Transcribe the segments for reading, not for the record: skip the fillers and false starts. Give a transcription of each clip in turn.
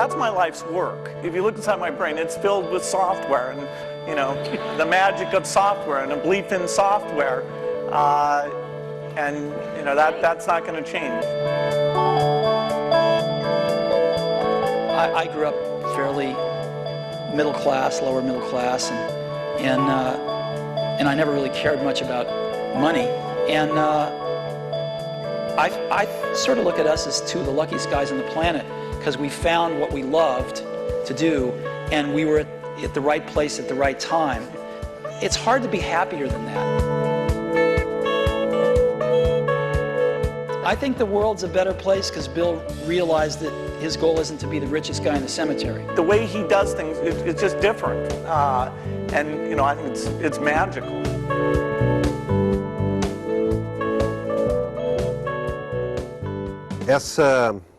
that's my life's work. If you look inside my brain, it's filled with software and, you know, the magic of software and a belief in software. And, you know, that's not going to change. I grew up fairly middle class, lower middle class, and I never really cared much about money. And I sort of look at us as two of the luckiest guys on the planet because we found what we loved to do, and we were at the right place at the right time. It's hard to be happier than that. I think the world's a better place because Bill realized that his goal isn't to be the richest guy in the cemetery. The way he does things, it's just different. And, you know, I think it's magical.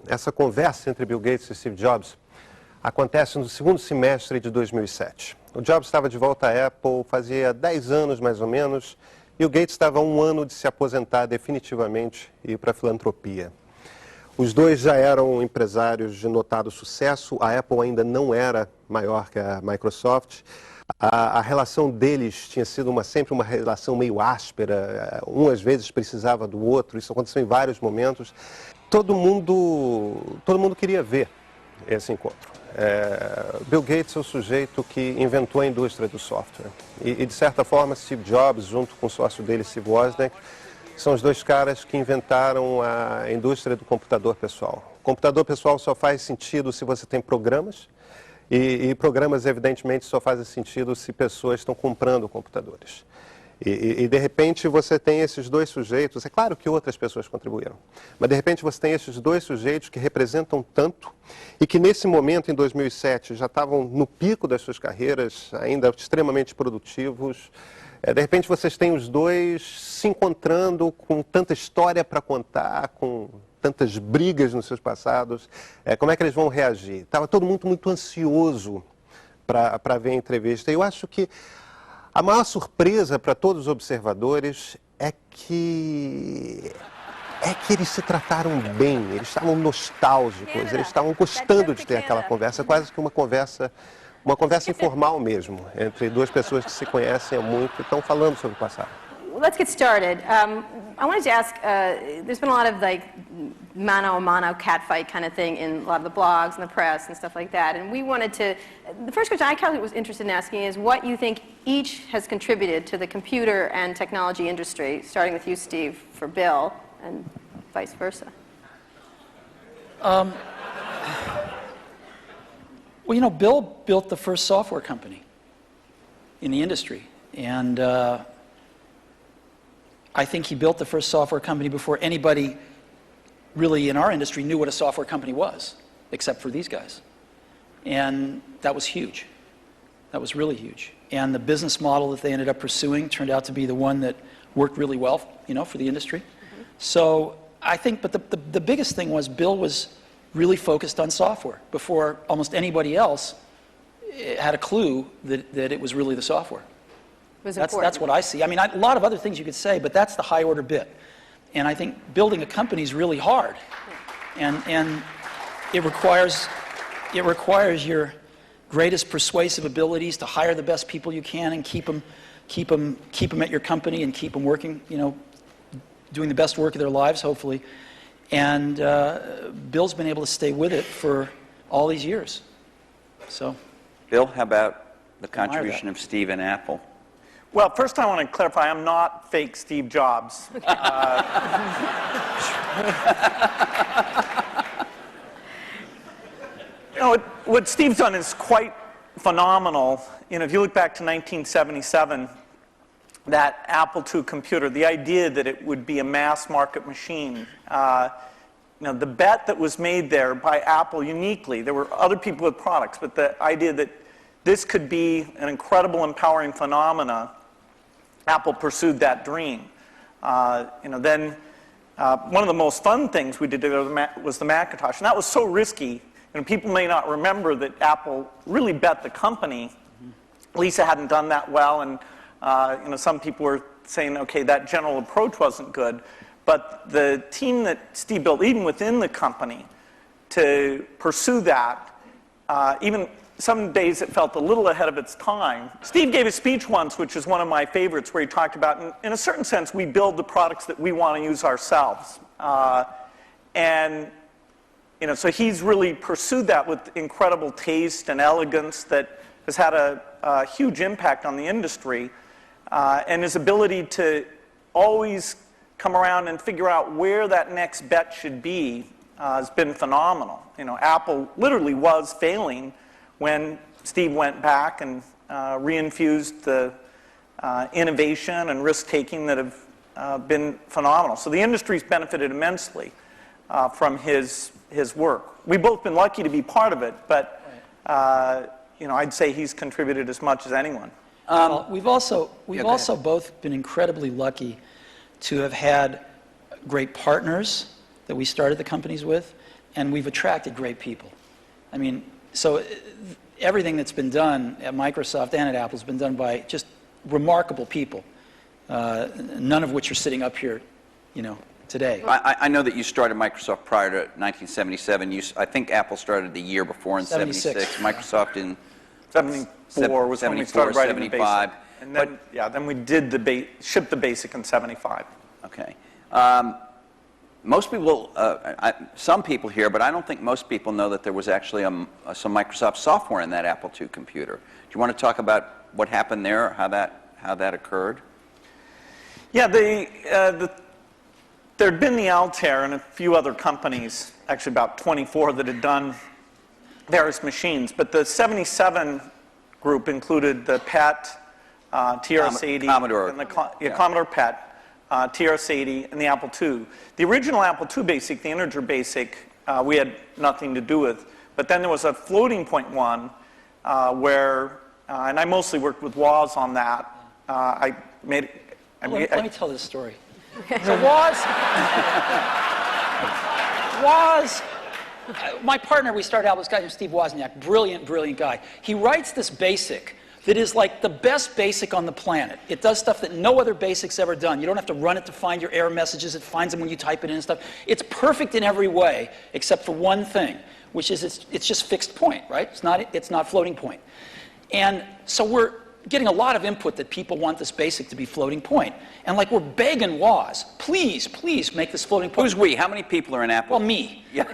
Essa conversa entre Bill Gates e Steve Jobs acontece no segundo semestre de 2007. O Jobs estava de volta à Apple fazia 10 anos, mais ou menos, e o Gates estava a 1 ano de se aposentar definitivamente e ir para a filantropia. Os dois já eram empresários de notado sucesso, a Apple ainda não era maior que a Microsoft. A relação deles tinha sido sempre uma relação meio áspera, um às vezes precisava do outro, isso aconteceu em vários momentos. Todo mundo queria ver esse encontro. Bill Gates é o sujeito que inventou a indústria do software. E de certa forma, Steve Jobs, junto com o sócio dele, Steve Wozniak, são os dois caras que inventaram a indústria do computador pessoal. O computador pessoal só faz sentido se você tem programas, e programas, evidentemente, só fazem sentido se pessoas estão comprando computadores. E de repente você tem esses dois sujeitos, é claro que outras pessoas contribuíram, mas de repente você tem esses dois sujeitos que representam tanto e que nesse momento, em 2007, já estavam no pico das suas carreiras, ainda extremamente produtivos. De repente vocês têm os dois se encontrando com tanta história para contar, com tantas brigas nos seus passados. Como é que eles vão reagir? Estava todo mundo muito ansioso para ver a entrevista. E eu acho que a maior surpresa para todos os observadores é que eles se trataram bem, eles estavam nostálgicos, eles estavam gostando de ter aquela conversa, quase que uma conversa informal mesmo, entre duas pessoas que se conhecem há muito e estão falando sobre o passado. Let's get started. I wanted to ask, there's been a lot of like mano a mano catfight kind of thing in a lot of the blogs and the press and stuff like that. And we wanted to, the first question I was interested in asking is what you think each has contributed to the computer and technology industry, starting with you, Steve, for Bill, and vice versa. Well, you know, Bill built the first software company in the industry. And I think he built the first software company before anybody really in our industry knew what a software company was, except for these guys. And that was huge. That was really huge. And the business model that they ended up pursuing turned out to be the one that worked really well, you know, for the industry. Mm-hmm. So I think, but the biggest thing was Bill was really focused on software before almost anybody else had a clue that it was really the software. That's what I see. I mean, a lot of other things you could say, but that's the high order bit. And I think building a company is really hard. And it requires your greatest persuasive abilities to hire the best people you can and keep them at your company and keep them working, you know, doing the best work of their lives, hopefully. And Bill's been able to stay with it for all these years. So, Bill, how about the contribution of Steve and Apple? Well, first I want to clarify, I'm not fake Steve Jobs. You know, what Steve's done is quite phenomenal. You know, if you look back to 1977, that Apple II computer, the idea that it would be a mass market machine, you know, the bet that was made there by Apple uniquely, there were other people with products, but the idea that this could be an incredible, empowering phenomena, Apple pursued that dream. You know, then one of the most fun things we did was the Macintosh, and that was so risky. You know, people may not remember that Apple really bet the company. Lisa hadn't done that well, and you know, some people were saying, okay, that general approach wasn't good. But the team that Steve built, even within the company, to pursue that even some days it felt a little ahead of its time. Steve gave a speech once, which is one of my favorites, where he talked about, in a certain sense, we build the products that we want to use ourselves. And so he's really pursued that with incredible taste and elegance that has had a huge impact on the industry. And his ability to always come around and figure out where that next bet should be has been phenomenal. Apple literally was failing when Steve went back and reinfused the innovation and risk-taking that have been phenomenal. So the industry's benefited immensely from his work. We've both been lucky to be part of it, but I'd say he's contributed as much as anyone. Well, we've also both been incredibly lucky to have had great partners that we started the companies with, and we've attracted great people. I mean, so everything that's been done at Microsoft and at Apple has been done by just remarkable people, none of which are sitting up here, today. I know that you started Microsoft prior to 1977. I think Apple started the year before in 76. Microsoft in 74 was when we started writing the 75. basic. And then, then we did shipped the basic in 75. Okay. Most people, some people here, but I don't think most people know that there was actually some Microsoft software in that Apple II computer. Do you want to talk about what happened there, how that occurred? Yeah, there'd been the Altair and a few other companies, actually about 24, that had done various machines. But the 77 group included the PET, TRS-80, Commodore. and Commodore PET, TRS-80, and the Apple II. The original Apple II Basic, the integer Basic, we had nothing to do with. But then there was a floating point one where, and I mostly worked with Woz on that. Let me tell this story. So Woz, my partner, we started out with this guy named Steve Wozniak, brilliant guy. He writes this basic that is like the best basic on the planet. It does stuff that no other basic's ever done. You don't have to run it to find your error messages. It finds them when you type it in and stuff. It's perfect in every way, except for one thing, which is it's just fixed point, right? It's not floating point. And so we're getting a lot of input that people want this basic to be floating point. And we're begging Woz, please make this floating point. Who's we? How many people are in Apple? Well, me. Yeah.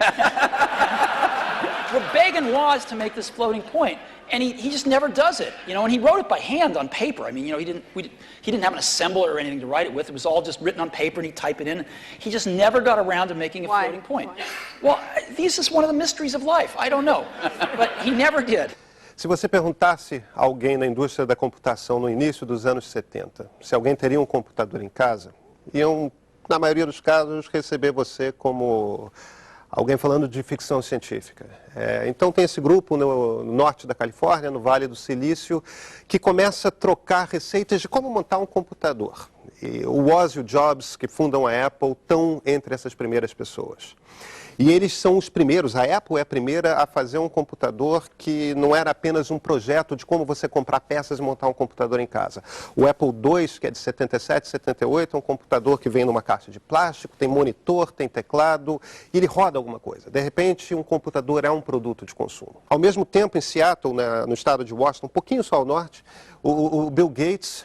We're begging Woz to make this floating point. And he just never does it, and he wrote it by hand on paper. I mean, he didn't have an assembler or anything to write it with. It was all just written on paper, and he'd type it in. He just never got around to making a floating point. Why? Well, this is one of the mysteries of life. I don't know, but he never did. Se você perguntasse a alguém na indústria da computação no início dos anos 70, se alguém teria um computador em casa, iam, na maioria dos casos, receber você como alguém falando de ficção científica. Então tem esse grupo no norte da Califórnia, no Vale do Silício, que começa a trocar receitas de como montar um computador. E o Woz e o Jobs, que fundam a Apple, estão entre essas primeiras pessoas. E eles são os primeiros, a Apple é a primeira a fazer um computador que não era apenas um projeto de como você comprar peças e montar um computador em casa. O Apple II, que é de 77, 78, é um computador que vem numa caixa de plástico, tem monitor, tem teclado, e ele roda alguma coisa. De repente, um computador é um produto de consumo. Ao mesmo tempo, em Seattle, no estado de Washington, um pouquinho só ao norte, o Bill Gates,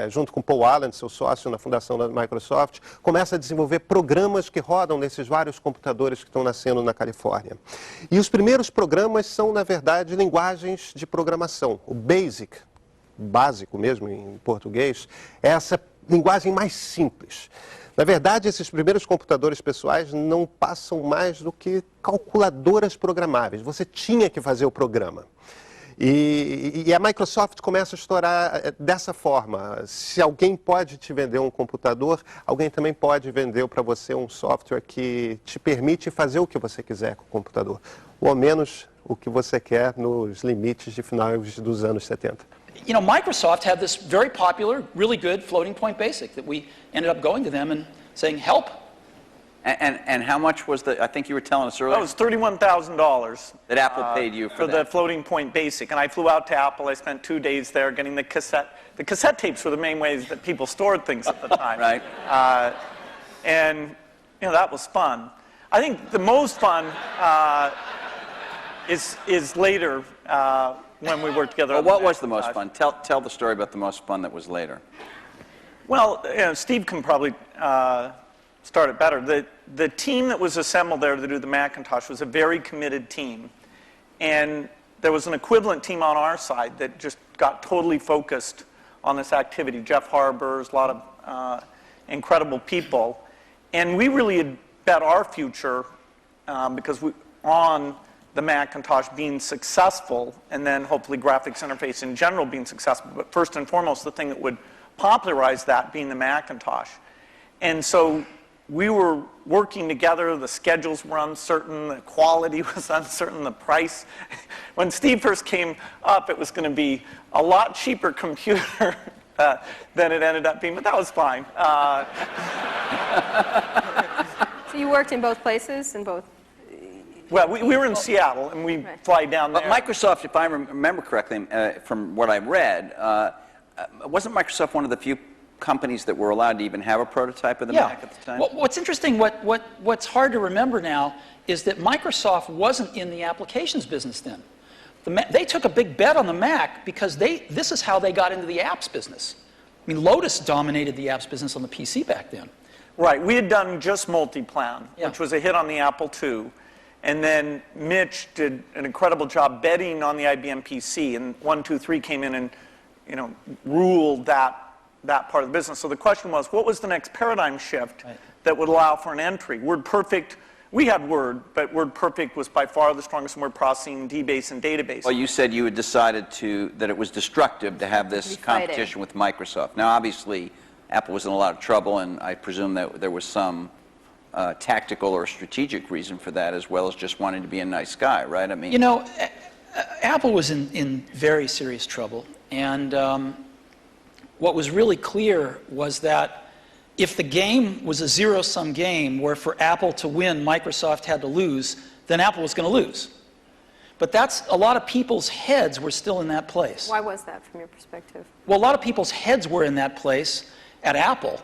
junto com Paul Allen, seu sócio na fundação da Microsoft, começa a desenvolver programas que rodam nesses vários computadores que estão nascendo na Califórnia. E os primeiros programas são, na verdade, linguagens de programação. O BASIC, básico mesmo em português, é essa linguagem mais simples. Na verdade, esses primeiros computadores pessoais não passam mais do que calculadoras programáveis. Você tinha que fazer o programa. E a Microsoft começa a estourar dessa forma. Se alguém pode te vender um computador, alguém também pode vender para você um software que te permite fazer o que você quiser com o computador. Ou ao menos o que você quer nos limites de finais dos anos 70. Microsoft had this very popular, really good floating point basic that we ended up going to them and saying, help. And how much was I think you were telling us earlier. That was $31,000. That Apple paid you for that. The floating point basic. And I flew out to Apple. I spent 2 days there getting the cassette. The cassette tapes were the main ways that people stored things at the time. Right. And, that was fun. I think the most fun is later when we worked together. Well, what was the most fun? Tell the story about the most fun that was later. Well, Steve can probably start it better. The team that was assembled there to do the Macintosh was a very committed team. And there was an equivalent team on our side that just got totally focused on this activity. Jeff Harbers, a lot of incredible people. And we really had bet our future because on the Macintosh being successful, and then hopefully graphics interface in general being successful, but first and foremost, the thing that would popularize that being the Macintosh. And so we were working together, the schedules were uncertain, the quality was uncertain, the price. When Steve first came up, it was going to be a lot cheaper computer than it ended up being, but that was fine. So you worked in both places, in both? Well, we were in Seattle, and we fly down there. But Microsoft, if I remember correctly, from what I read, wasn't Microsoft one of the few companies that were allowed to even have a prototype of the Mac at the time? Well, what's interesting, what's hard to remember now, is that Microsoft wasn't in the applications business then. They took a big bet on the Mac because this is how they got into the apps business. I mean, Lotus dominated the apps business on the PC back then. Right. We had done just Multiplan, which was a hit on the Apple II. And then Mitch did an incredible job betting on the IBM PC. And 123 came in and ruled that part of the business. So the question was, what was the next paradigm shift that would allow for an entry? WordPerfect, we had Word, but WordPerfect was by far the strongest in word processing, DBase, and database. Well, you said you had decided that it was destructive to have this competition with Microsoft. Now, obviously, Apple was in a lot of trouble, and I presume that there was some tactical or strategic reason for that, as well as just wanting to be a nice guy, right? I mean, Apple was in very serious trouble, and what was really clear was that if the game was a zero-sum game where for Apple to win, Microsoft had to lose, then Apple was going to lose. But a lot of people's heads were still in that place. Why was that from your perspective? Well, a lot of people's heads were in that place at Apple,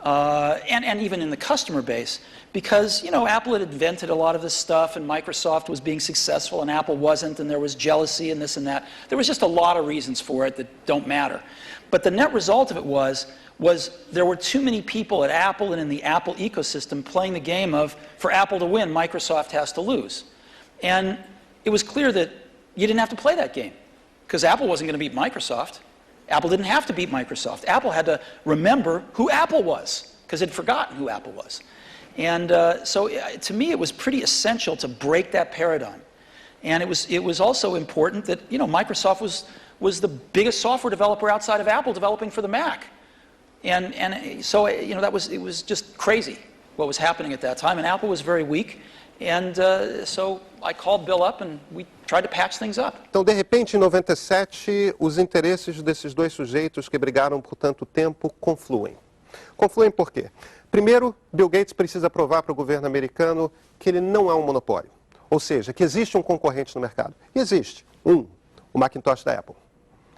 and even in the customer base, because Apple had invented a lot of this stuff, and Microsoft was being successful, and Apple wasn't, and there was jealousy and this and that. There was just a lot of reasons for it that don't matter. But the net result of it was there were too many people at Apple and in the Apple ecosystem playing the game of, for Apple to win, Microsoft has to lose. And it was clear that you didn't have to play that game, because Apple wasn't going to beat Microsoft. Apple didn't have to beat Microsoft. Apple had to remember who Apple was, because it had forgotten who Apple was. And so to me, it was pretty essential to break that paradigm. And it was also important that Microsoft was the biggest software developer outside of Apple developing for the Mac. And so it was just crazy what was happening at that time. And Apple was very weak. And so I called Bill up and we tried to patch things up. Então, de repente, em 97, os interesses desses dois sujeitos que brigaram por tanto tempo confluem. Confluem por quê? Primeiro, Bill Gates precisa provar para o governo americano que ele não é um monopólio. Ou seja, que existe um concorrente no mercado. E existe. O Macintosh da Apple.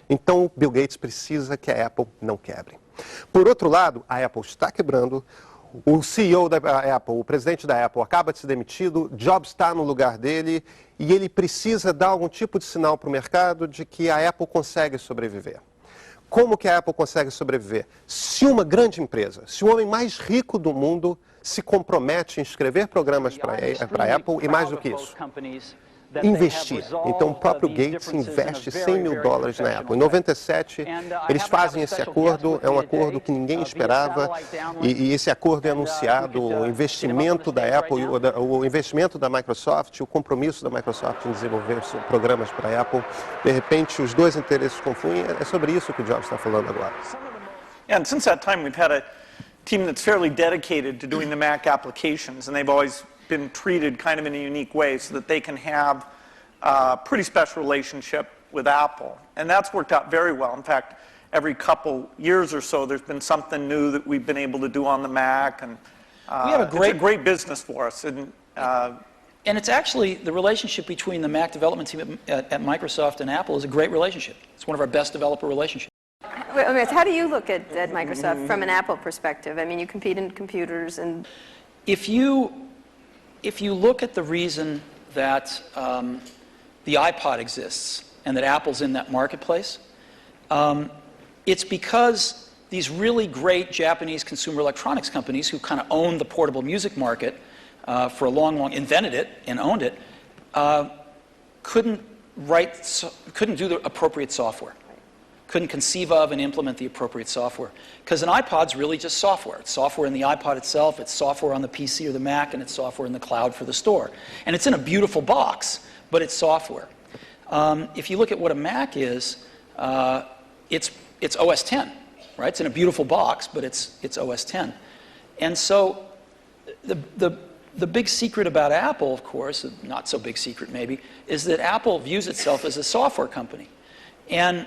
Então, Bill Gates precisa que a Apple não quebre. Por outro lado, a Apple está quebrando. O CEO da Apple, o presidente da Apple, acaba de ser demitido, Jobs está no lugar dele e ele precisa dar algum tipo de sinal para o mercado de que a Apple consegue sobreviver. Como que a Apple consegue sobreviver? Se uma grande empresa, se o homem mais rico do mundo se compromete em escrever programas para a Apple e mais do que isso, investir. Então, o próprio Gates investe $100 mil na Apple. Em 97, eles fazem esse acordo, é um acordo que ninguém esperava, e esse acordo é anunciado, o investimento da Apple, o investimento da Microsoft, o compromisso da Microsoft em desenvolver programas para a Apple. De repente, os dois interesses confluem. É sobre isso que o Jobs está falando agora. Yeah, and since that time, we've had a team that's fairly dedicated to doing the Mac applications, and they've always been treated kind of in a unique way so that they can have a pretty special relationship with Apple. And that's worked out very well. In fact, every couple years or so, there's been something new that we've been able to do on the Mac. And we have it's a great business for us. And it's actually, the relationship between the Mac development team at Microsoft and Apple is a great relationship. It's one of our best developer relationships. How do you look at Microsoft from an Apple perspective? I mean, you compete in computers and... If you look at the reason that the iPod exists and that Apple's in that marketplace, it's because these really great Japanese consumer electronics companies who kind of owned the portable music market for a long, invented it and owned it, couldn't do the appropriate software. Couldn't conceive of and implement the appropriate software. Because an iPod's really just software. It's software in the iPod itself, it's software on the PC or the Mac, and it's software in the cloud for the store. And it's in a beautiful box, but it's software. If you look at what a Mac is, it's OS 10, right? It's in a beautiful box, but it's OS 10. And so the big secret about Apple, of course, not so big secret maybe, is that Apple views itself as a software company. And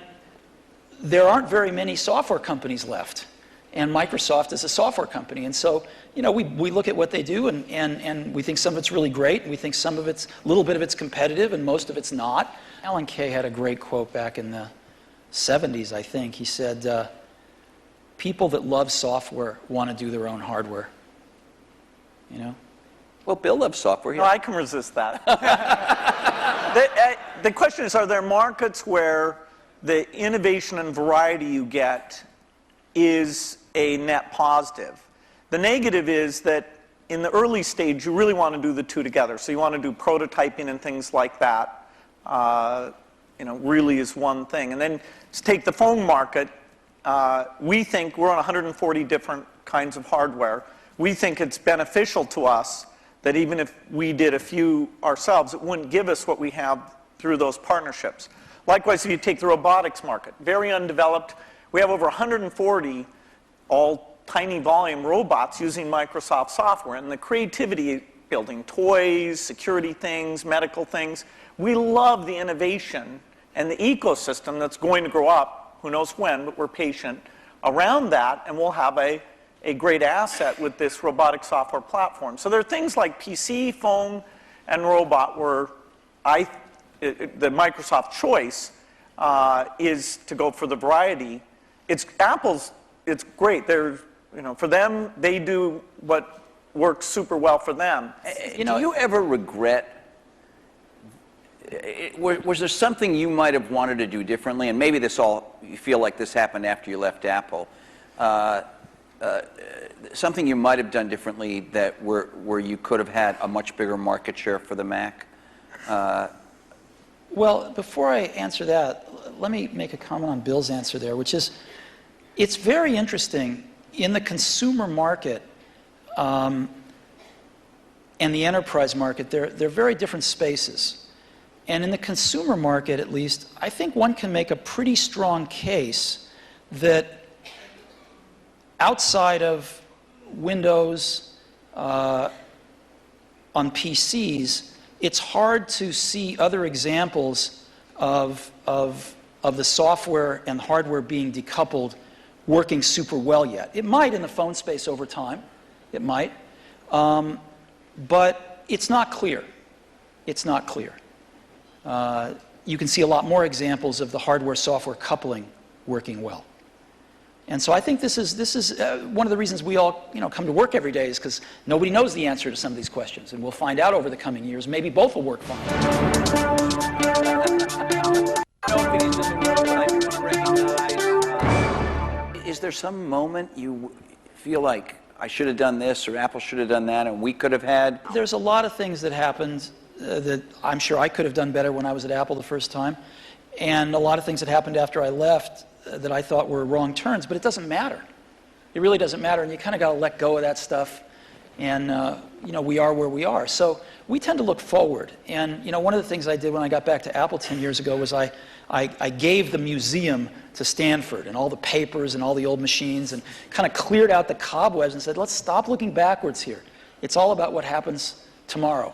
there aren't very many software companies left. And Microsoft is a software company. And so, you know, we look at what they do and we think some of it's really great, and we think some of it's, a little bit of it's competitive, and most of it's not. Alan Kay had a great quote back in the 70s, I think. He said, people that love software want to do their own hardware. You know? Well, Bill loves software. No, I can resist that. The question is, are there markets where the innovation and variety you get is a net positive? The negative is that in the early stage, you really want to do the two together. So you want to do prototyping and things like that, you know, really is one thing. And then let's take the phone market. We think we're on 140 different kinds of hardware. We think it's beneficial to us that even if we did a few ourselves, it wouldn't give us what we have through those partnerships. Likewise, if you take the robotics market, very undeveloped. We have over 140 all tiny volume robots using Microsoft software. And the creativity, building toys, security things, medical things. We love the innovation and the ecosystem that's going to grow up, who knows when, but we're patient around that, and we'll have a great asset with this robotic software platform. So there are things like PC, phone, and robot where the Microsoft choice is to go for the variety. It's great. They're, you know, for them, they do what works super well for them. You know, do you ever regret? Was there something you might have wanted to do differently? And maybe you feel like this happened after you left Apple. Something you might have done differently that where you could have had a much bigger market share for the Mac? Well, before I answer that, let me make a comment on Bill's answer there, which is, it's very interesting in the consumer market and the enterprise market. They're very different spaces. And in the consumer market, at least, I think one can make a pretty strong case that outside of Windows on PCs, it's hard to see other examples of the software and hardware being decoupled working super well yet. It might in the phone space over time. It might. But it's not clear. It's not clear. You can see a lot more examples of the hardware-software coupling working well. And so I think this is one of the reasons we all, you know, come to work every day, is because nobody knows the answer to some of these questions, and we'll find out over the coming years. Maybe both will work fine. Is there some moment you feel like I should have done this or Apple should have done that and we could have had? There's a lot of things that happened that I'm sure I could have done better when I was at Apple the first time, and a lot of things that happened after I left that I thought were wrong turns, but it doesn't matter. It really doesn't matter, and you kind of got to let go of that stuff, and you know, we are where we are. So we tend to look forward, and you know, one of the things I did when I got back to Apple 10 years ago was I gave the museum to Stanford and all the papers and all the old machines, and kind of cleared out the cobwebs and said, let's stop looking backwards here. It's all about what happens tomorrow.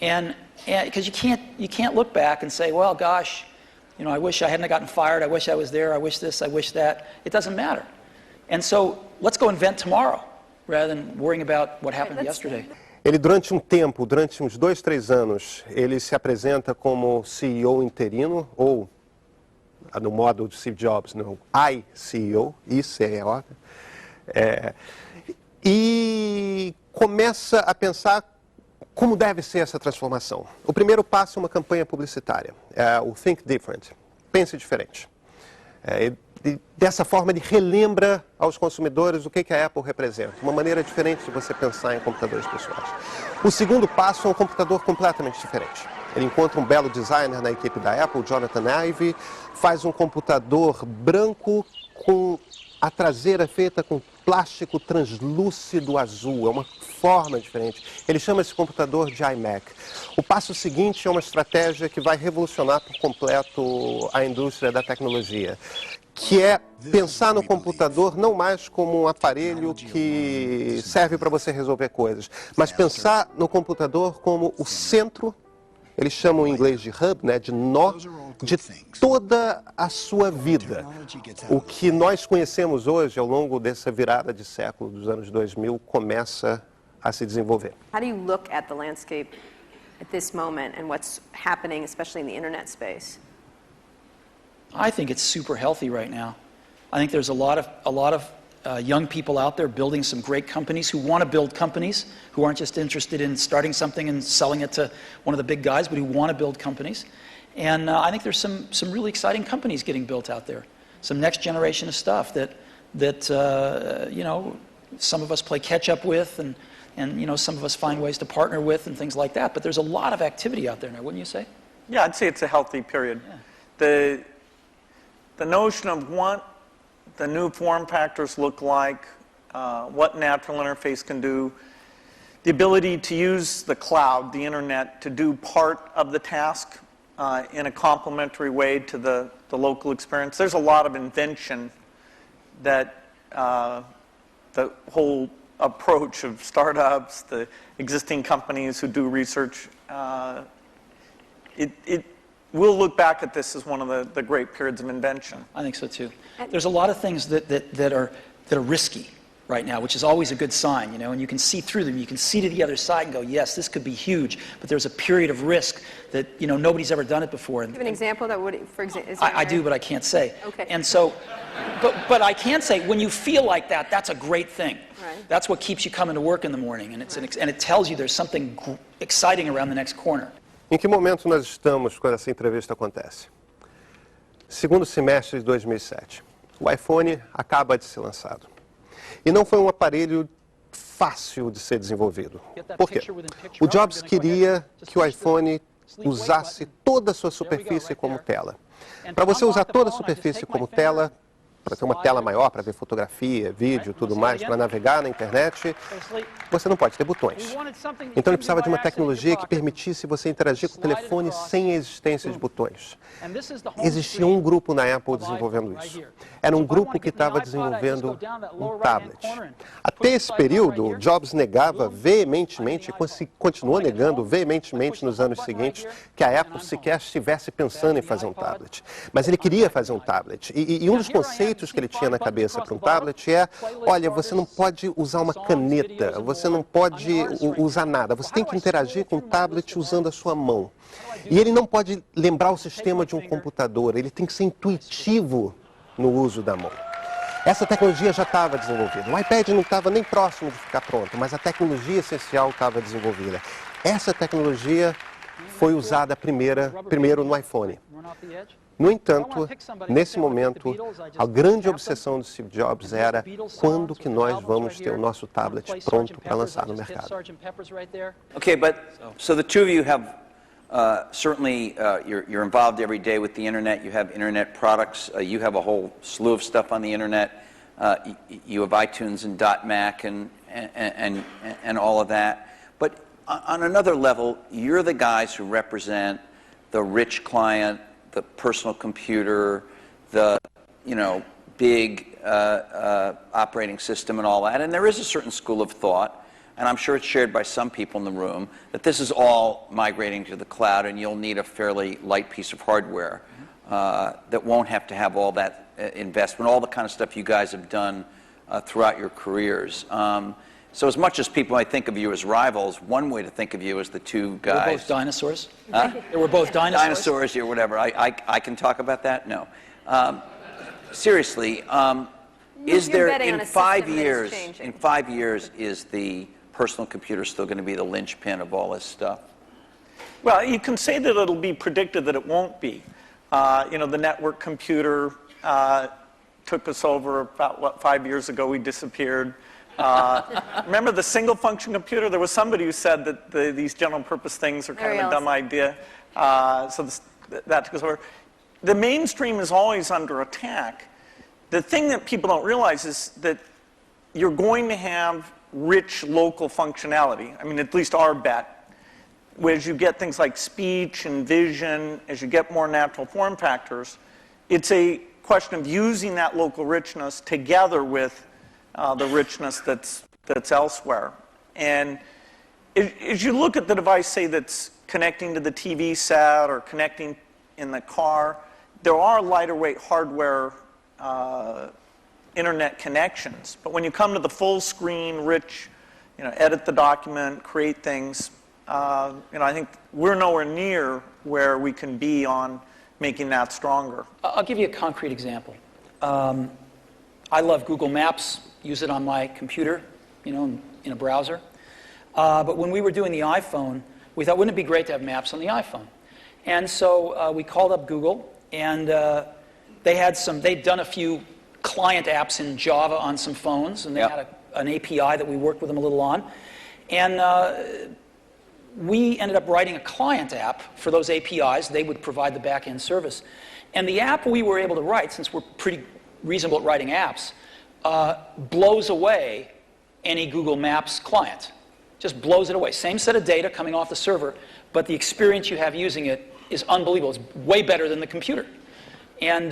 And because you can't look back and say, well, gosh, you know, I wish I hadn't gotten fired, I wish I was there, I wish this, I wish that. It doesn't matter. And so let's go invent tomorrow rather than worrying about what happened yesterday. Ele, durante tempo, durante uns 2, 3 anos, ele se apresenta como CEO interino, ou, no modo de Steve Jobs, não, CEO, ICEO, e começa a pensar Como deve ser essa transformação? O primeiro passo é uma campanha publicitária, o Think Different, pense diferente. Dessa forma, ele relembra aos consumidores o que a Apple representa, uma maneira diferente de você pensar em computadores pessoais. O segundo passo é um computador completamente diferente. Ele encontra um belo designer na equipe da Apple, Jonathan Ive, faz um computador branco com a traseira feita com plástico translúcido azul, é uma forma diferente. Ele chama esse computador de iMac. O passo seguinte é uma estratégia que vai revolucionar por completo a indústria da tecnologia, que é pensar no computador não mais como um aparelho que serve para você resolver coisas, mas pensar no computador como o centro, eles chamam em inglês de hub, né, de nó, de toda a sua vida. O que nós conhecemos hoje, ao longo dessa virada de século dos anos 2000, começa a se desenvolver. How do you look at the landscape at this moment and what's happening, especially in the internet space? I think it's super healthy right now. I think there's a lot of young people out there building some great companies who want to build companies, who aren't just interested in starting something and selling it to one of the big guys, but who want to build companies. And I think there's some really exciting companies getting built out there. Some next generation of stuff that you know, some of us play catch up with, and you know, some of us find ways to partner with and things like that. But there's a lot of activity out there now, wouldn't you say? Yeah, I'd say it's a healthy period. Yeah. The notion of what the new form factors look like, what natural interface can do, the ability to use the cloud, the internet, to do part of the task in a complementary way to the local experience. There's a lot of invention that the whole approach of startups, the existing companies who do research, we'll look back at this as one of the great periods of invention. I think so too. There's a lot of things that are risky right now, which is always a good sign, you know, and you can see through them. You can see to the other side and go, yes, this could be huge, but there's a period of risk that, you know, nobody's ever done it before. Do you have an example that would, for example? I do, but I can't say. Okay. And so, but I can say, when you feel like that, that's a great thing. Right. That's what keeps you coming to work in the morning, and and it tells you there's something exciting around the next corner. Em que momento nós estamos quando essa entrevista acontece? Segundo semestre de 2007. O iPhone acaba de ser lançado. E não foi um aparelho fácil de ser desenvolvido. Por quê? O Jobs queria que o iPhone usasse toda a sua superfície como tela. Para você usar toda a superfície como tela, para ter uma tela maior, para ver fotografia, vídeo, tudo mais, para navegar na internet, você não pode ter botões. Então ele precisava de uma tecnologia que permitisse você interagir com o telefone sem a existência de botões. Existia um grupo na Apple desenvolvendo isso. Era um grupo que estava desenvolvendo um tablet. Até esse período, Jobs negava veementemente, e continuou negando veementemente nos anos seguintes, que a Apple sequer estivesse pensando em fazer um tablet. Mas ele queria fazer um tablet. E um dos conceitos que ele tinha na cabeça para um tablet é, olha, você não pode usar uma caneta, você não pode usar nada, você tem que interagir com o tablet usando a sua mão. E ele não pode lembrar o sistema de um computador, ele tem que ser intuitivo no uso da mão. Essa tecnologia já estava desenvolvida. O iPad não estava nem próximo de ficar pronto, mas a tecnologia essencial estava desenvolvida. Essa tecnologia foi usada primeiro no iPhone. No entanto, nesse momento, a grande obsessão do Steve Jobs era quando que nós vamos ter o nosso tablet pronto para lançar no mercado. Okay, but so the two of you have certainly you're involved every day with the internet. You have internet products. You have a whole slew of stuff on the internet. You have iTunes and .Mac and all of that. But on another level, you're the guys who represent the rich client, the personal computer, the, you know, big operating system and all that. And there is a certain school of thought, and I'm sure it's shared by some people in the room, that this is all migrating to the cloud and you'll need a fairly light piece of hardware that won't have to have all that investment, all the kind of stuff you guys have done throughout your careers. So as much as people might think of you as rivals, one way to think of you as the two guys. We're both dinosaurs. Huh? They were both dinosaurs. Dinosaurs or whatever. I can talk about that? No. Seriously, is there betting in on a 5 system that is years? changing. In 5 years, is the personal computer is still going to be the linchpin of all this stuff? Well, you can say that it'll be predicted that it won't be. The network computer took us over about, 5 years ago, we disappeared. Remember the single function computer? There was somebody who said that these general purpose things are kind of a dumb idea. That took us over. The mainstream is always under attack. The thing that people don't realize is that you're going to have rich local functionality. I mean, at least our bet. As you get things like speech and vision, as you get more natural form factors, it's a question of using that local richness together with the richness that's elsewhere. And as you look at the device, say, that's connecting to the TV set or connecting in the car, there are lighter weight hardware internet connections. But when you come to the full screen, rich, edit the document, create things, I think we're nowhere near where we can be on making that stronger. I'll give you a concrete example. I love Google Maps, use it on my computer, in a browser. But when we were doing the iPhone, we thought, wouldn't it be great to have maps on the iPhone? And so we called up Google, and they'd done a few client apps in Java on some phones, and they had an API that we worked with them a little on. And we ended up writing a client app for those APIs. They would provide the back-end service. And the app we were able to write, since we're pretty reasonable at writing apps, blows away any Google Maps client. Just blows it away. Same set of data coming off the server, but the experience you have using it is unbelievable. It's way better than the computer. And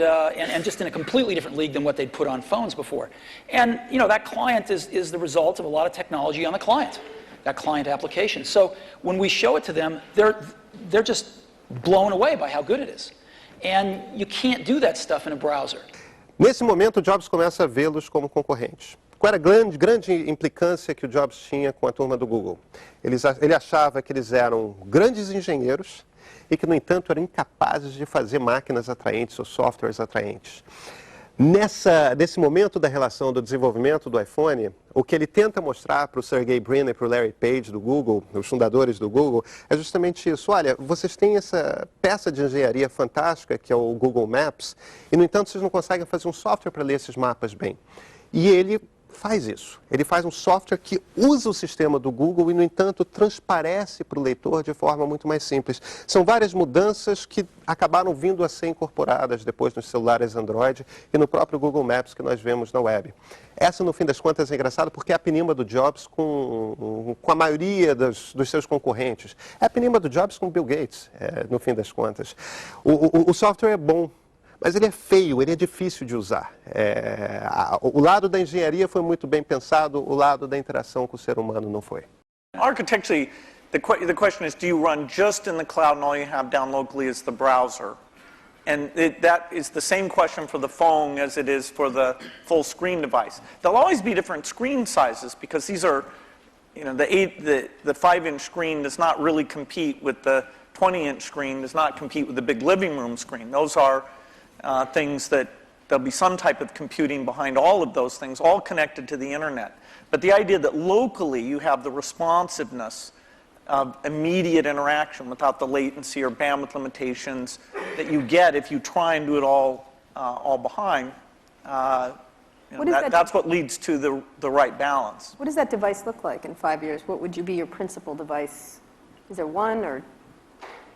just in a completely different league than what they'd put on phones before. And that client is the result of a lot of technology on the client, that client application. So when we show it to them, they're just blown away by how good it is. And you can't do that stuff in a browser. Nesse momento, o Jobs começa a vê-los como concorrentes. Qual era a grande implicância que o Jobs tinha com a turma do Google? Ele achava que eles eram grandes engenheiros e que, no entanto, eram incapazes de fazer máquinas atraentes ou softwares atraentes. Nesse momento da relação do desenvolvimento do iPhone, o que ele tenta mostrar para o Sergey Brin e para o Larry Page do Google, os fundadores do Google, é justamente isso. Olha, vocês têm essa peça de engenharia fantástica, que é o Google Maps, e, no entanto, vocês não conseguem fazer um software para ler esses mapas bem. E ele faz isso. Ele faz um software que usa o sistema do Google e, no entanto, transparece para o leitor de forma muito mais simples. São várias mudanças que acabaram vindo a ser incorporadas depois nos celulares Android e no próprio Google Maps que nós vemos na web. Essa, no fim das contas, é engraçada porque é a penima do Jobs com a maioria dos seus concorrentes. É a penima do Jobs com o Bill Gates, no fim das contas. O software é bom, mas ele é feio, ele é difícil de usar. O lado da engenharia foi muito bem pensado, o lado da interação com o ser humano não foi. Architecturally, the question is, do you run just in the cloud and all you have down locally is the browser? And that is the same question for the phone as it is for the full screen device. There'll always be different screen sizes because these are, the 5-inch screen does not really compete with the 20-inch screen, does not compete with the big living room screen. Those are things that there'll be some type of computing behind all of those things, all connected to the internet. But the idea that locally you have the responsiveness of immediate interaction without the latency or bandwidth limitations that you get if you try and do it all behind, that's what leads to the right balance. What does that device look like in 5 years? What would be your principal device? Is there one or?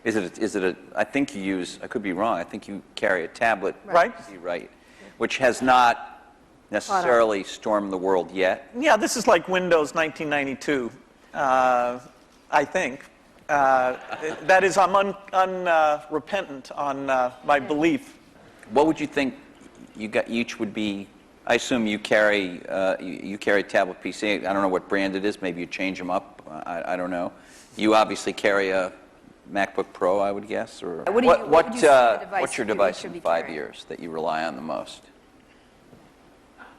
Is it I think you use, I could be wrong, I think you carry a tablet. Right. Right. Which has not necessarily stormed the world yet. Yeah, this is like Windows 1992, I think. That is, I'm unrepentant on my belief. What would you think each would be? I assume you carry a tablet PC. I don't know what brand it is. Maybe you change them up. I don't know. You obviously carry a MacBook Pro, I would guess, or what's your device in 5 years that you rely on the most?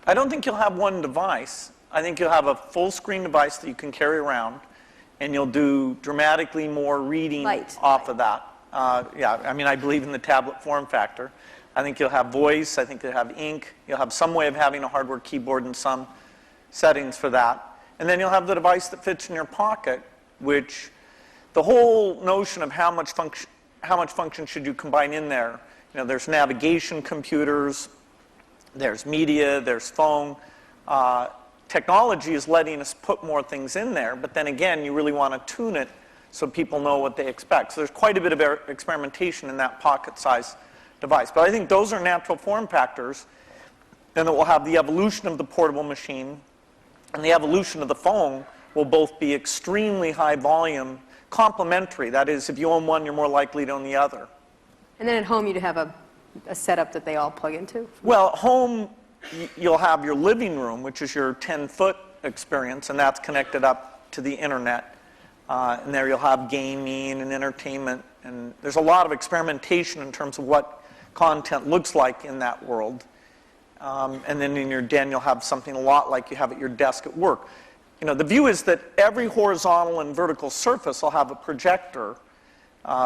I don't think you'll have one device. I think you'll have a full screen device that you can carry around, and you'll do dramatically more reading off of that. Yeah, I mean, I believe in the tablet form factor. I think you'll have voice. I think you'll have ink. You'll have some way of having a hardware keyboard and some settings for that. And then you'll have the device that fits in your pocket, which the whole notion of how much function should you combine in there. You know, there's navigation computers, there's media, there's phone. Technology is letting us put more things in there, but then again, you really want to tune it so people know what they expect. So there's quite a bit of experimentation in that pocket-sized device. But I think those are natural form factors, and that we'll have the evolution of the portable machine and the evolution of the phone will both be extremely high volume, complementary. That is, if you own one, you're more likely to own the other. And then at home, you'd have a setup that they all plug into? Well, at home, you'll have your living room, which is your 10-foot experience, and that's connected up to the internet. And there you'll have gaming and entertainment. And there's a lot of experimentation in terms of what content looks like in that world. And then in your den, you'll have something a lot like you have at your desk at work. You know, the view is that every horizontal and vertical surface will have a projector,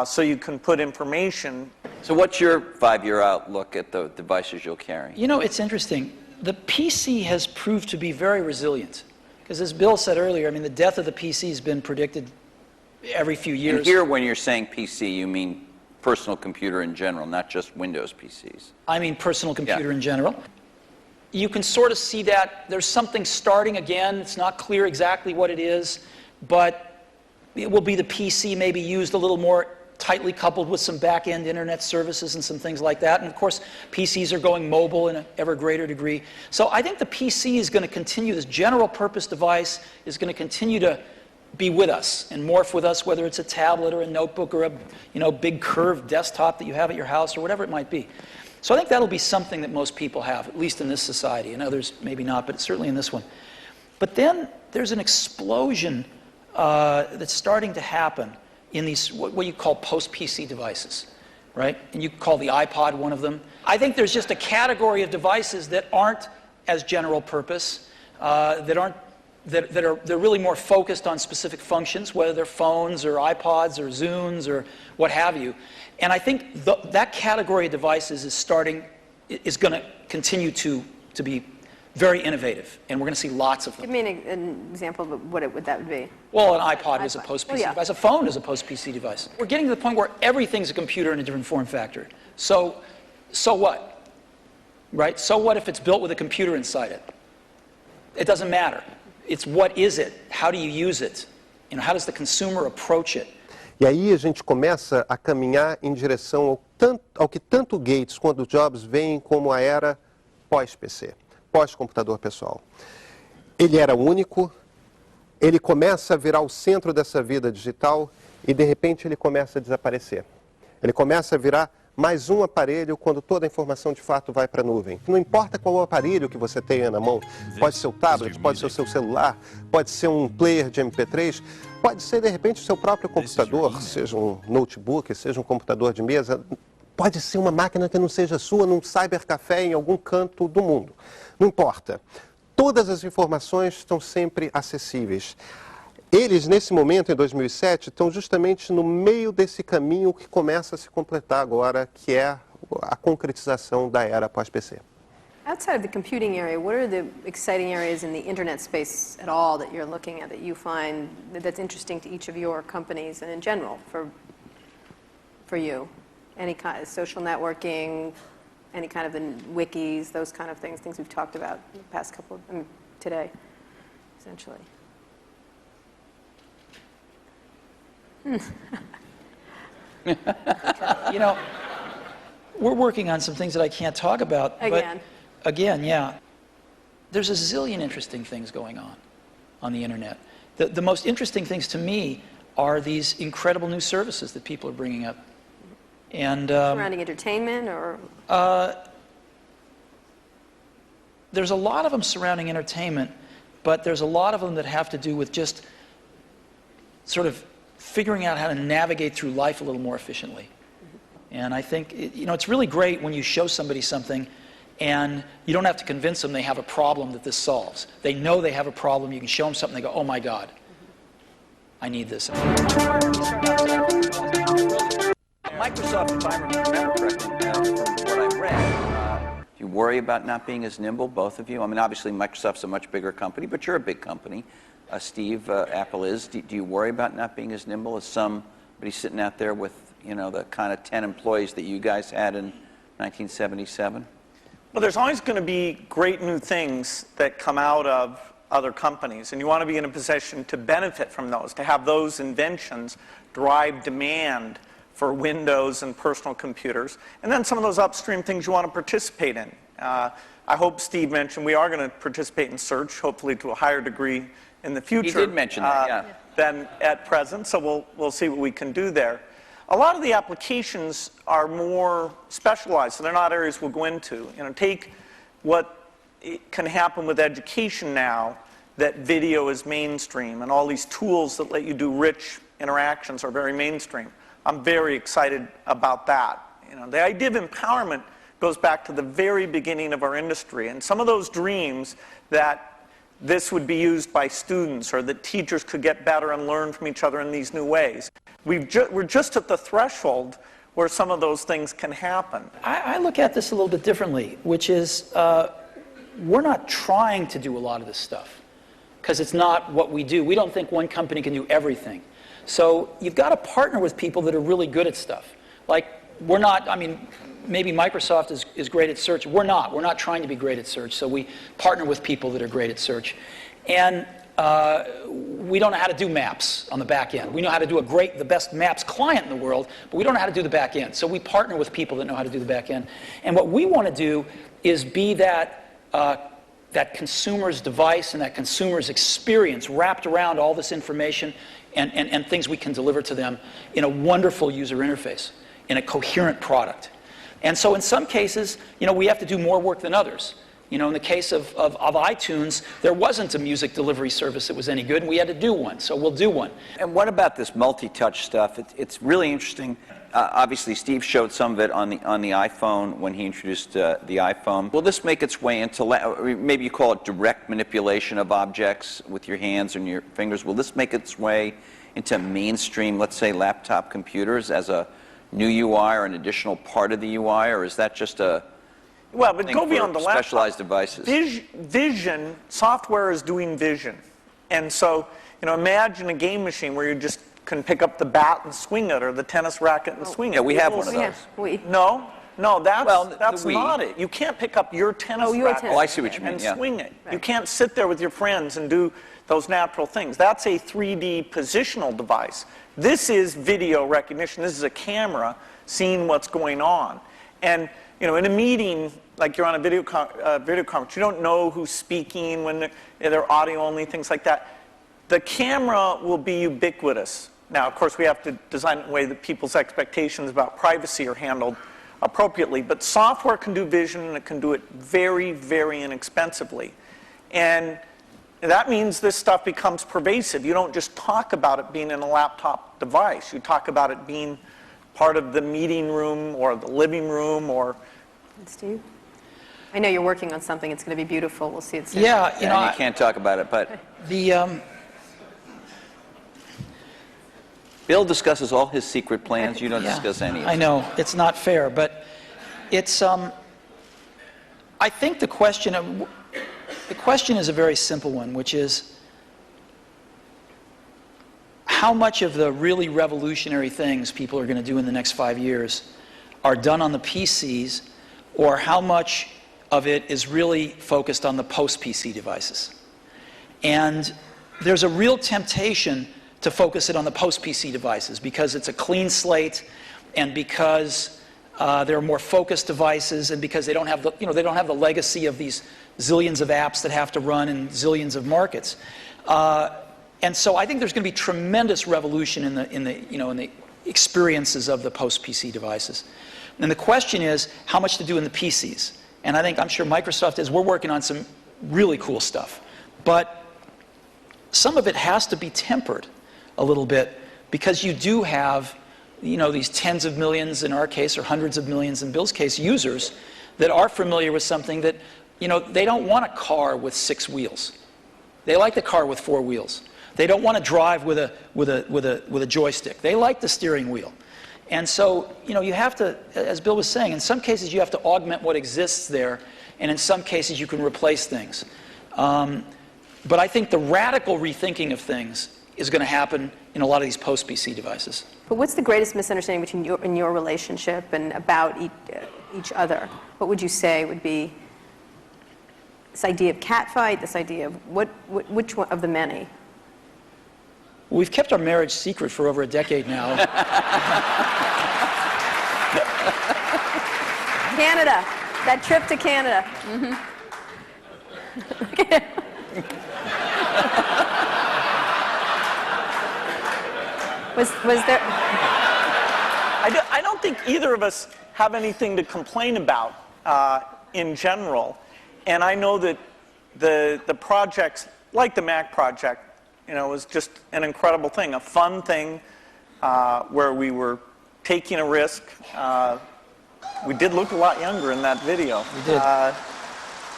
so you can put information. So what's your 5-year outlook at the devices you'll carry? You know, it's interesting. The PC has proved to be very resilient. Because as Bill said earlier, I mean, the death of the PC has been predicted every few years. And here, when you're saying PC, you mean personal computer in general, not just Windows PCs. I mean personal computer in general. You can sort of see that there's something starting again. It's not clear exactly what it is, but it will be the PC maybe used a little more tightly coupled with some back-end internet services and some things like that. And of course, PCs are going mobile in an ever greater degree. So I think the PC is going to continue, this general purpose device is going to continue to be with us and morph with us, whether it's a tablet or a notebook or a big curved desktop that you have at your house or whatever it might be. So I think that'll be something that most people have, at least in this society. In others, maybe not, but certainly in this one. But then there's an explosion that's starting to happen in these, what you call post-PC devices, right? And you call the iPod one of them. I think there's just a category of devices that aren't as general purpose, they're really more focused on specific functions, whether they're phones or iPods or Zunes or what have you. And I think that category of devices is going to continue to be very innovative, and we're going to see lots of them. Give me an example of what that would be. Well, an iPod is a post-PC device. A phone is a post-PC device. We're getting to the point where everything's a computer in a different form factor. So what? Right? So what if it's built with a computer inside it? It doesn't matter. It's what is it? How do you use it? You know, how does the consumer approach it? E aí a gente começa a caminhar em direção ao que tanto Gates quanto Jobs veem como a era pós-PC, pós-computador pessoal. Ele era único, ele começa a virar o centro dessa vida digital e, de repente, ele começa a desaparecer. Ele começa a virar mais um aparelho quando toda a informação de fato vai para a nuvem. Não importa qual o aparelho que você tenha na mão, pode ser o tablet, pode ser o seu celular, pode ser um player de MP3, pode ser, de repente, o seu próprio computador, seja um notebook, seja um computador de mesa, pode ser uma máquina que não seja sua, num cybercafé em algum canto do mundo. Não importa. Todas as informações estão sempre acessíveis. Eles, nesse momento, em 2007, estão justamente no meio desse caminho que começa a se completar agora, que é a concretização da era pós-PC. Outside of the computing area, what are the exciting areas in the internet space at all that you're looking at that you find that's interesting to each of your companies and in general for you? Any kind of social networking, any kind of the wikis, those kind of things we've talked about in the past today, essentially. You know, we're working on some things that I can't talk about. Again. But again, yeah. There's a zillion interesting things going on the internet. The most interesting things to me are these incredible new services that people are bringing up. And surrounding entertainment or? There's a lot of them surrounding entertainment, but there's a lot of them that have to do with just sort of figuring out how to navigate through life a little more efficiently. And I think, you know, it's really great when you show somebody something and you don't have to convince them they have a problem that this solves. They know they have a problem. You can show them something, they go, oh my God, I need this. Microsoft, if I remember correctly, from what I've read, do you worry about not being as nimble, both of you? I mean, obviously Microsoft's a much bigger company, but you're a big company. Steve, Apple is. Do you worry about not being as nimble as somebody sitting out there with, you know, the kind of 10 employees that you guys had in 1977? Well, there's always going to be great new things that come out of other companies, and you want to be in a position to benefit from those, to have those inventions drive demand for Windows and personal computers, and then some of those upstream things you want to participate in. I hope Steve mentioned we are going to participate in search, hopefully to a higher degree in the future. He did mention that, yeah. Than at present, so we'll see what we can do there. A lot of the applications are more specialized, so they're not areas we'll go into. You know, take what can happen with education now, that video is mainstream, and all these tools that let you do rich interactions are very mainstream. I'm very excited about that. You know, the idea of empowerment goes back to the very beginning of our industry, and some of those dreams that this would be used by students or that teachers could get better and learn from each other in these new ways. We're just at the threshold where some of those things can happen. I look at this a little bit differently, which is we're not trying to do a lot of this stuff because it's not what we do. We don't think one company can do everything. So you've got to partner with people that are really good at stuff. Like, we're not, I mean, maybe Microsoft is great at search. We're not trying to be great at search, so we partner with people that are great at search. And we don't know how to do maps on the back end. We know how to do the best maps client in the world, but we don't know how to do the back end. So we partner with people that know how to do the back end. And what we want to do is be that consumer's device and that consumer's experience wrapped around all this information and things we can deliver to them in a wonderful user interface, in a coherent product. And so in some cases, you know, we have to do more work than others. You know, in the case of iTunes, there wasn't a music delivery service that was any good, and we had to do one, so we'll do one. And what about this multi-touch stuff? It's really interesting. Obviously, Steve showed some of it on the iPhone when he introduced the iPhone. Will this make its way into, maybe you call it direct manipulation of objects with your hands and your fingers? Will this make its way into mainstream, let's say, laptop computers as a new UI or an additional part of the UI, or is that just a well, but go beyond the laptop. Specialized devices? Vision, software is doing vision. And so, you know, imagine a game machine where you just can pick up the bat and swing it, or the tennis racket and swing it. Yeah, we have one of those. No, that's Wii. not it. You can't pick up your tennis racket Oh, I see what you mean, and yeah. swing it. Right. You can't sit there with your friends and do those natural things. That's a 3D positional device. This is video recognition. This is a camera seeing what's going on. And you know, in a meeting, like you're on a video conference, you don't know who's speaking when they're audio only, things like that. The camera will be ubiquitous. Now, of course, we have to design it in a way that people's expectations about privacy are handled appropriately. But software can do vision, and it can do it very, very inexpensively. And that means this stuff becomes pervasive. You don't just talk about it being in a laptop device. You talk about it being part of the meeting room or the living room or... Steve? I know you're working on something. It's going to be beautiful. We'll see it soon. Yeah, you know, you can't talk about it, but... Bill discusses all his secret plans. You don't discuss any of them. I know. It's not fair, but it's... I think the question is a very simple one, which is how much of the really revolutionary things people are going to do in the next 5 years are done on the PCs, or how much of it is really focused on the post-PC devices. And there's a real temptation to focus it on the post-PC devices because it's a clean slate, and because they're more focused devices, and because they don't have the legacy of these zillions of apps that have to run in zillions of markets. And so I think there's going to be tremendous revolution in the experiences of the post-PC devices. And the question is how much to do in the PCs. And I'm sure Microsoft is. We're working on some really cool stuff. But some of it has to be tempered a little bit because you do have, you know, these tens of millions in our case, or hundreds of millions in Bill's case, users that are familiar with something that, you know, they don't want a car with 6 wheels. They like the car with 4 wheels. They don't want to drive with a joystick. They like the steering wheel. And so, you know, you have to, as Bill was saying, in some cases you have to augment what exists there, and in some cases you can replace things. But I think the radical rethinking of things is going to happen in a lot of these post-PC devices. But what's the greatest misunderstanding between in your relationship and about each other? What would you say would be this idea of catfight, this idea of which one of the many? We've kept our marriage secret for over a decade now. Canada, that trip to Canada. Mm-hmm. was there? I don't think either of us have anything to complain about in general. And I know that the projects, like the Mac project, was just an incredible thing, a fun thing where we were taking a risk. We did look a lot younger in that video. We did.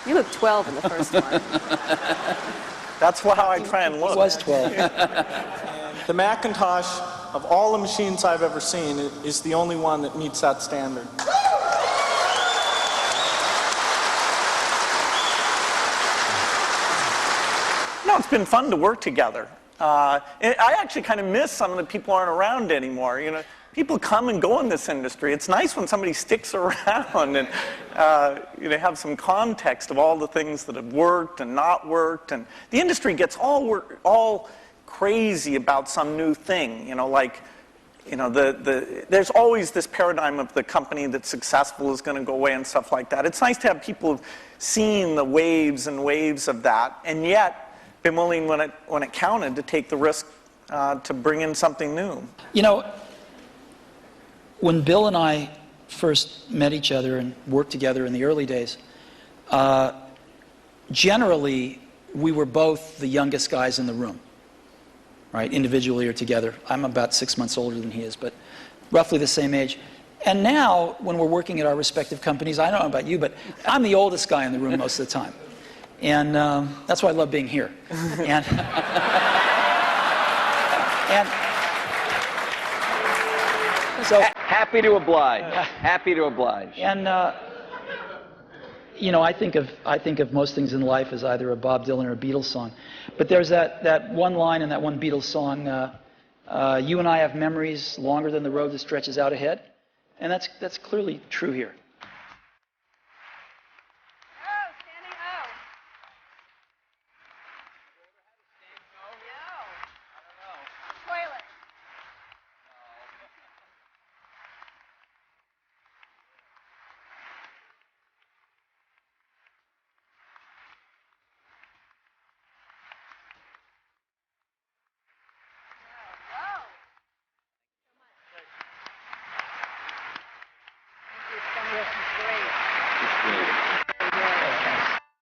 You look 12 in the first one. That's how I try and look. It was 12. The Macintosh, of all the machines I've ever seen, is the only one that meets that standard. No, it's been fun to work together. And I actually kind of miss some of the people aren't around anymore. People come and go in this industry. It's nice when somebody sticks around and have some context of all the things that have worked and not worked. And the industry gets all crazy about some new thing. There's always this paradigm of the company that's successful is going to go away and stuff like that. It's nice to have people seeing the waves and waves of that, and yet been willing when it counted to take the risk to bring in something new. When Bill and I first met each other and worked together in the early days, generally we were both the youngest guys in the room, right? Individually or together. I'm about 6 months older than he is, but roughly the same age. And now, when we're working at our respective companies, I don't know about you, but I'm the oldest guy in the room most of the time. And that's why I love being here. And so Happy to oblige. Happy to oblige. And I think of most things in life as either a Bob Dylan or a Beatles song. But there's that one line in that one Beatles song, you and I have memories longer than the road that stretches out ahead. And that's clearly true here. Great.